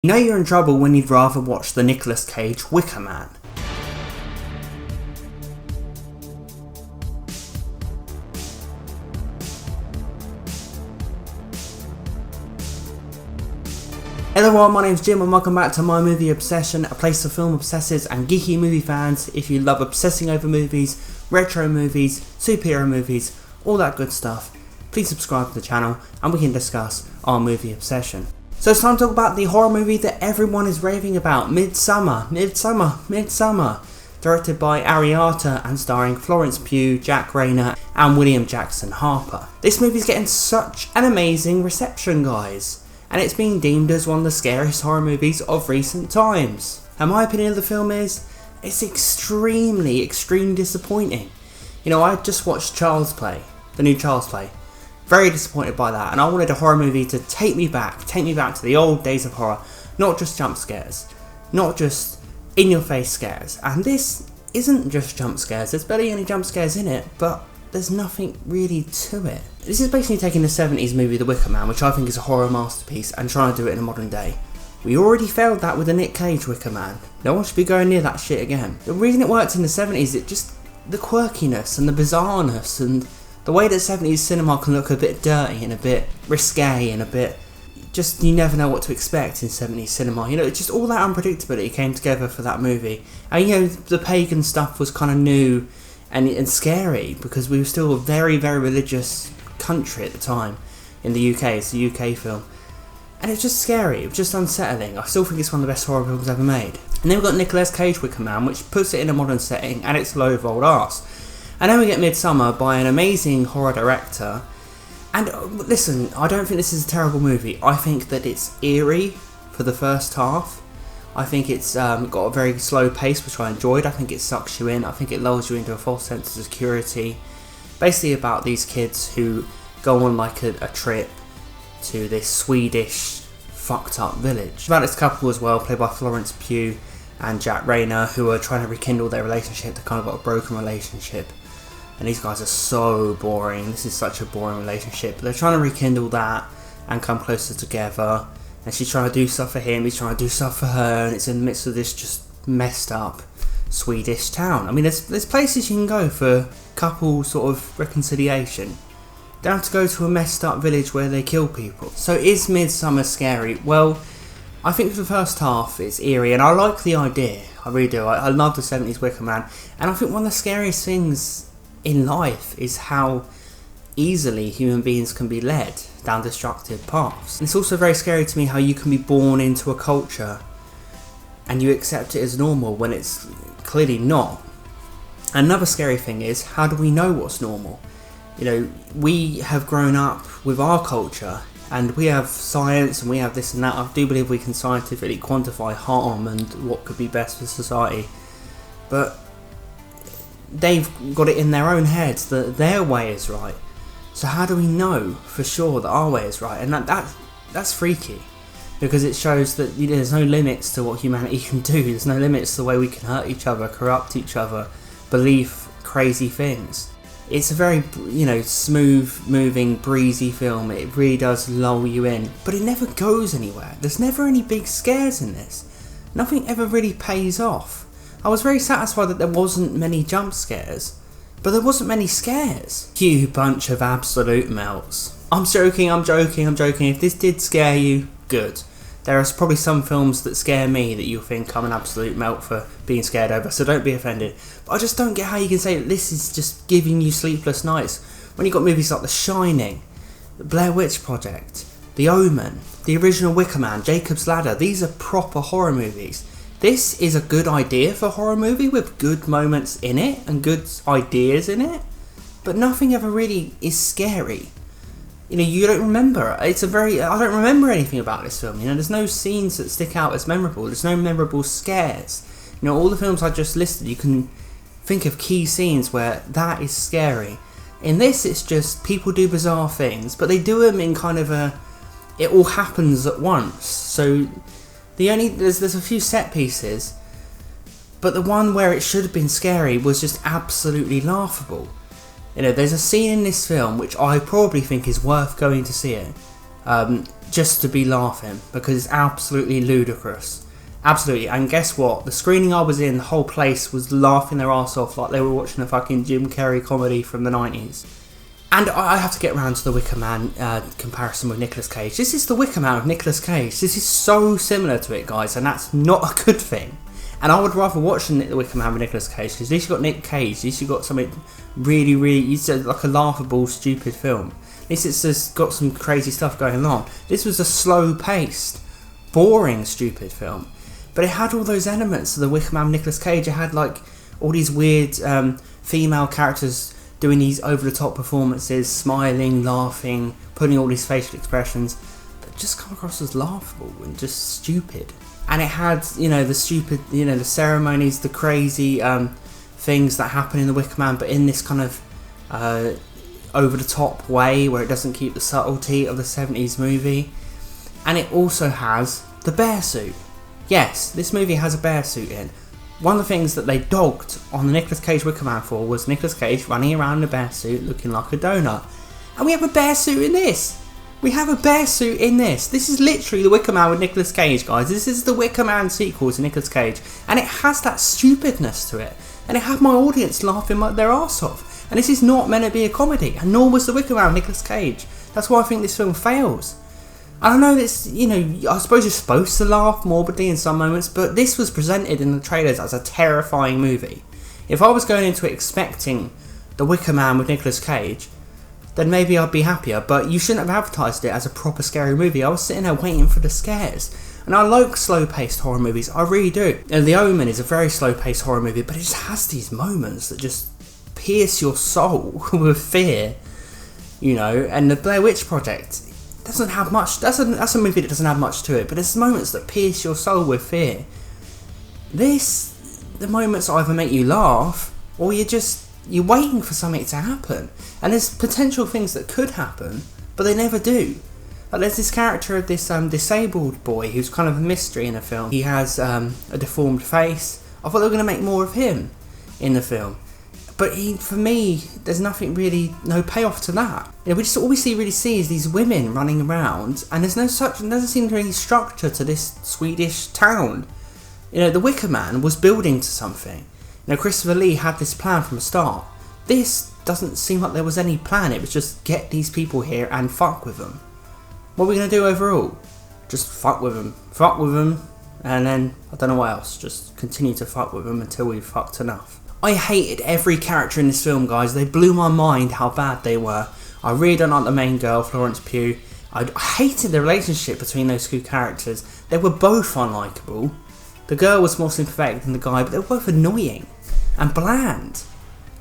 You know you're in trouble when you'd rather watch the Nic Cage Wicker Man. Hello everyone, my name's Jim and welcome back to My Movie Obsession, a place for film obsessors and geeky movie fans. If you love obsessing over movies, retro movies, superhero movies, all that good stuff, please subscribe to the channel and we can discuss our movie obsession. So it's time to talk about the horror movie that everyone is raving about, Midsommar. Directed by Ari Aster and starring Florence Pugh, Reynor and William Jackson Harper. This movie's getting such an amazing reception, guys. And it's been deemed as one of the scariest horror movies of recent times. And my opinion of the film is, it's extremely disappointing. You know, I just watched Child's Play, the new Child's Play. Very disappointed by that, and I wanted a horror movie to take me back to the old days of horror. Not just jump scares, not just in-your-face scares. And this isn't just jump scares, there's barely any jump scares in it, but there's nothing really to it. This is basically taking the 70s movie The Wicker Man, which I think is a horror masterpiece, and trying to do it in a modern day. We already failed that with the Nic Cage Wicker Man. No one should be going near that shit again. The reason it worked in the 70s, it just, the quirkiness and the bizarreness and the way that 70s cinema can look a bit dirty and a bit risque and a bit, just, you never know what to expect in 70s cinema. You know, just all that unpredictability came together for that movie. And you know, the pagan stuff was kind of new and scary because we were still a very religious country at the time in the UK. It's a UK film. And it's just scary, it was just unsettling. I still think it's one of the best horror films ever made. And then we've got Nic Cage Wicker Man, which puts it in a modern setting and it's low old arse. And then we get Midsommar by an amazing horror director. And listen, I don't think this is a terrible movie. I think that it's eerie for the first half. I think it's got a very slow pace, which I enjoyed. I think it sucks you in. I think it lulls you into a false sense of security. Basically about these kids who go on like a trip to this Swedish fucked up village. It's about this couple as well, played by Florence Pugh and Reynor, who are trying to rekindle their relationship. They kind of got a broken relationship. And these guys are so boring. This is such a boring relationship. But they're trying to rekindle that and come closer together. And she's trying to do stuff for him, he's trying to do stuff for her, and it's in the midst of this just messed up Swedish town. I mean, there's places you can go for couple sort of reconciliation. You don't have to go to a messed up village where they kill people. So is Midsommar scary? Well, I think for the first half it's eerie, and I like the idea. I really do. I love the 70s Wicker Man. And I think one of the scariest things in life is how easily human beings can be led down destructive paths. And it's also very scary to me how you can be born into a culture and you accept it as normal when it's clearly not. Another scary thing is, how do we know what's normal? You know, we have grown up with our culture and we have science and we have this and that. I do believe we can scientifically quantify harm and what could be best for society, but they've got it in their own heads that their way is right. So how do we know for sure that our way is right? And that's freaky, because it shows that there's no limits to what humanity can do. There's no limits to the way we can hurt each other, corrupt each other, believe crazy things. It's a very, you know, smooth moving, breezy film. It really does lull you in, but it never goes anywhere. There's never any big scares in this. Nothing ever really pays off. I was very satisfied that there wasn't many jump scares, but there wasn't many scares. You bunch of absolute melts. I'm joking. If this did scare you, good. There are probably some films that scare me that you'll think I'm an absolute melt for being scared over, so don't be offended. But I just don't get how you can say that this is just giving you sleepless nights when you've got movies like The Shining, The Blair Witch Project, The Omen, the original Wicker Man, Jacob's Ladder. These are proper horror movies. This is a good idea for a horror movie with good moments in it and good ideas in it, but nothing ever really is scary. You know, you don't remember. I don't remember anything about this film. You know, there's no scenes that stick out as memorable. There's no memorable scares. You know, all the films I just listed, you can think of key scenes where that is scary. In this, it's just people do bizarre things, but they do them in kind of it all happens at once. So there's a few set pieces, but the one where it should have been scary was just absolutely laughable. You know, there's a scene in this film which I probably think is worth going to see it, just to be laughing, because it's absolutely ludicrous. Absolutely. And guess what? The screening I was in, the whole place was laughing their arse off like they were watching a fucking Jim Carrey comedy from the 90s. And I have to get around to the Wicker Man comparison with Nicolas Cage. This is the Wicker Man with Nicolas Cage. This is so similar to it, guys, and that's not a good thing. And I would rather watch the Wicker Man with Nicolas Cage, because at least you've got Nic Cage, at least you've got something really, like a laughable, stupid film. At least it's just got some crazy stuff going on. This was a slow-paced, boring, stupid film. But it had all those elements of the Wicker Man with Nicolas Cage. It had like all these weird female characters doing these over-the-top performances, smiling, laughing, putting all these facial expressions that just come across as laughable and just stupid. And it had, the stupid, the ceremonies, the crazy things that happen in the Wicker Man, but in this kind of over-the-top way where it doesn't keep the subtlety of the 70s movie. And it also has the bear suit. Yes, this movie has a bear suit in. One of the things that they dogged on the Nicolas Cage Wicker Man for was Nicolas Cage running around in a bear suit looking like a donut. And we have a bear suit in this. We have a bear suit in this. This is literally the Wicker Man with Nicolas Cage, guys. This is the Wicker Man sequel to Nicolas Cage. And it has that stupidness to it. And it had my audience laughing their arse off. And this is not meant to be a comedy. And nor was the Wicker Man with Nicolas Cage. That's why I think this film fails. I don't know, this, I suppose you're supposed to laugh morbidly in some moments, but this was presented in the trailers as a terrifying movie. If I was going into it expecting The Wicker Man with Nicolas Cage, then maybe I'd be happier, but you shouldn't have advertised it as a proper scary movie. I was sitting there waiting for the scares. And I like slow-paced horror movies, I really do. And The Omen is a very slow-paced horror movie, but it just has these moments that just pierce your soul with fear, and The Blair Witch Project doesn't have much. That's a movie that doesn't have much to it, but there's moments that pierce your soul with fear. The moments either make you laugh, or you're waiting for something to happen, and there's potential things that could happen, but they never do. Like there's this character of this disabled boy who's kind of a mystery in the film. He has a deformed face. I thought they were going to make more of him in the film. But for me, there's nothing really, no payoff to that. We just all we really see is these women running around, and there doesn't seem to be any structure to this Swedish town. The Wicker Man was building to something. Christopher Lee had this plan from the start. This doesn't seem like there was any plan. It was just get these people here and fuck with them. What are we going to do overall? Just fuck with them, and then I don't know what else. Just continue to fuck with them until we've fucked enough. I hated every character in this film, guys. They blew my mind how bad they were. I really don't like the main girl, Florence Pugh. I hated the relationship between those two characters. They were both unlikable. The girl was more sympathetic than the guy, but they were both annoying and bland.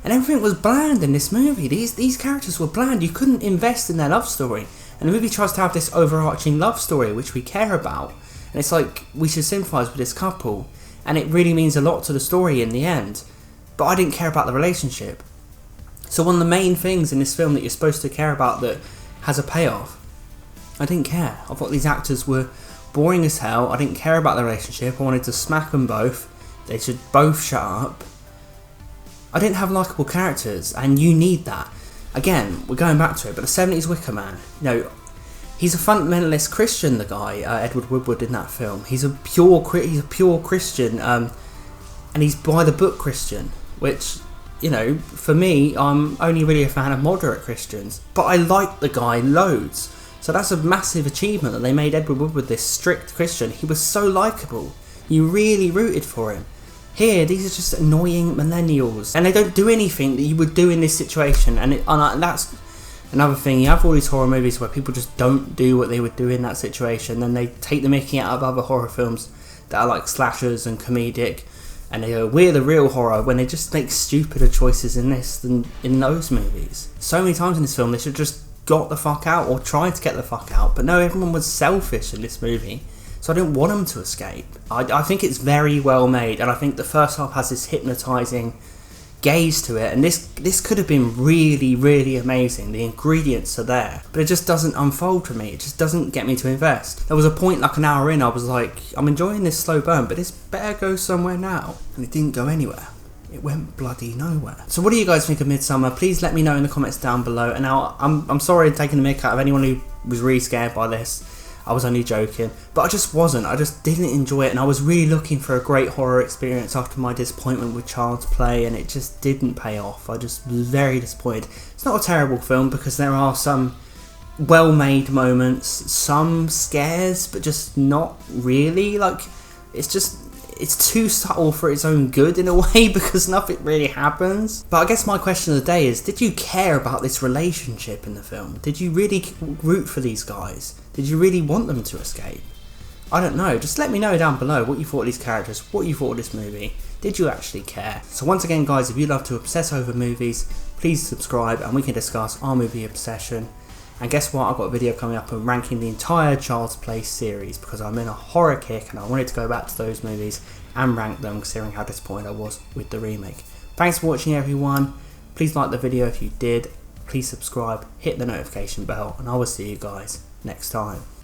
And everything was bland in this movie. These characters were bland. You couldn't invest in their love story. And the movie tries to have this overarching love story, which we care about. And it's like, we should sympathise with this couple. And it really means a lot to the story in the end. But I didn't care about the relationship. So one of the main things in this film that you're supposed to care about that has a payoff, I didn't care. I thought these actors were boring as hell. I didn't care about the relationship. I wanted to smack them both. They should both shut up. I didn't have likeable characters, and you need that. Again, we're going back to it, but the 70s Wicker Man, he's a fundamentalist Christian, the guy, Edward Woodward in that film. He's a pure Christian, and he's by the book Christian, which, for me, I'm only really a fan of moderate Christians, but I like the guy loads. So that's a massive achievement that they made Edward Woodward this strict Christian. He was so likeable. You really rooted for him. Here, these are just annoying millennials, and they don't do anything that you would do in this situation, and that's another thing. You have all these horror movies where people just don't do what they would do in that situation, and they take the mickey out of other horror films that are like slashers and comedic, and they go, we're the real horror, when they just make stupider choices in this than in those movies. So many times in this film, they should just got the fuck out, or tried to get the fuck out, but no, everyone was selfish in this movie. So I didn't want them to escape. I think it's very well made, and I think the first half has this hypnotising gaze to it, and this could have been really, really amazing. The ingredients are there, but it just doesn't unfold for me. It just doesn't get me to invest. There was a point like an hour in, I was like, I'm enjoying this slow burn, but this better go somewhere now. And it didn't go anywhere. it went bloody nowhere. So what do you guys think of Midsommar? Please let me know in the comments down below. And now, I'm sorry taking the mick out of anyone who was really scared by this. I was only joking, but I just wasn't. I just didn't enjoy it, and I was really looking for a great horror experience after my disappointment with Child's Play, and it just didn't pay off. I just was very disappointed. It's not a terrible film because there are some well-made moments, some scares, but just not really. Like, it's too subtle for its own good in a way because nothing really happens. But I guess my question of the day is, did you care about this relationship in the film? Did you really root for these guys? Did you really want them to escape? I don't know, just let me know down below what you thought of these characters, what you thought of this movie. Did you actually care? So once again guys, if you love to obsess over movies, please subscribe and we can discuss our movie obsession. And guess what, I've got a video coming up on ranking the entire Child's Play series because I'm in a horror kick and I wanted to go back to those movies and rank them considering how disappointed I was with the remake. Thanks for watching everyone, please like the video if you did, please subscribe, hit the notification bell, and I will see you guys next time.